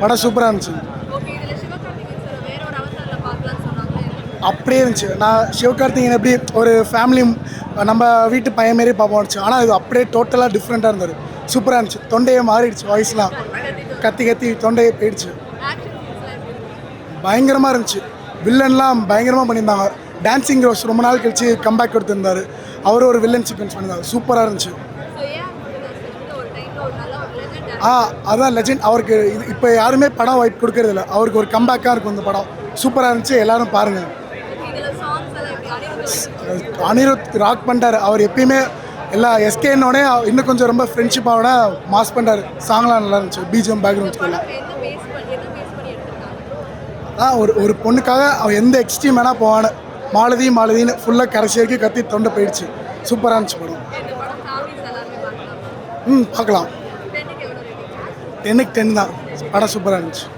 படம் சூப்பராக இருந்துச்சு. அப்படியே இருந்துச்சு. நான் சிவகார்த்திகேயன் எப்படி ஒரு ஃபேமிலி நம்ம வீட்டு பையன் மாரி பார்ப்போம், ஆனால் இது அப்படியே டோட்டலாக டிஃப்ரெண்ட்டாக இருந்தது. சூப்பராக இருந்துச்சு. தொண்டையே மாறிடுச்சு, வாய்ஸ்லாம் கத்தி கத்தி தொண்டையே போயிடுச்சு. பயங்கரமாக இருந்துச்சு. வில்லன்லாம் பயங்கரமாக பண்ணியிருந்தாங்க. டான்சிங் ரோஸ் ரொம்ப நாள் கழிச்சு கம்பேக் கொடுத்துருந்தாரு. அவரும் ஒரு வில்லன் சீக்வன்ஸ் பண்ணியிருந்தாங்க. சூப்பராக இருந்துச்சு. அதான் லெஜெண்ட். அவருக்கு இது இப்போ யாருமே படம் வாய்ப்பு கொடுக்கறதில்ல. அவருக்கு ஒரு கம்பேக்காக இருக்கும் இந்த படம். சூப்பராக இருந்துச்சு. எல்லோரும் பாருங்கள். அனிருத் ராக் பண்ணிட்டார். அவர் எப்பயுமே எல்லா எஸ்கேனோடனே இன்னும் கொஞ்சம் ரொம்ப ஃப்ரெண்ட்ஷிப்பாவோட மாஸ் பண்ணிட்டார். சாங்லாம் நல்லா இருந்துச்சு. பிஜிஎம் பேக்ரவுண்ட்ஸ்லாம் ஒரு பொண்ணுக்காக அவன் எந்த எக்ஸ்ட்ரீம் வேணால் போவான்னு மாலதின்னு ஃபுல்லாக கடைசி வரைக்கும் கத்தி தொண்டை போயிடுச்சு. சூப்பராக இருந்துச்சு படம். பார்க்கலாம். 10க்கு 10 தான். படம் சூப்பராக இருந்துச்சு.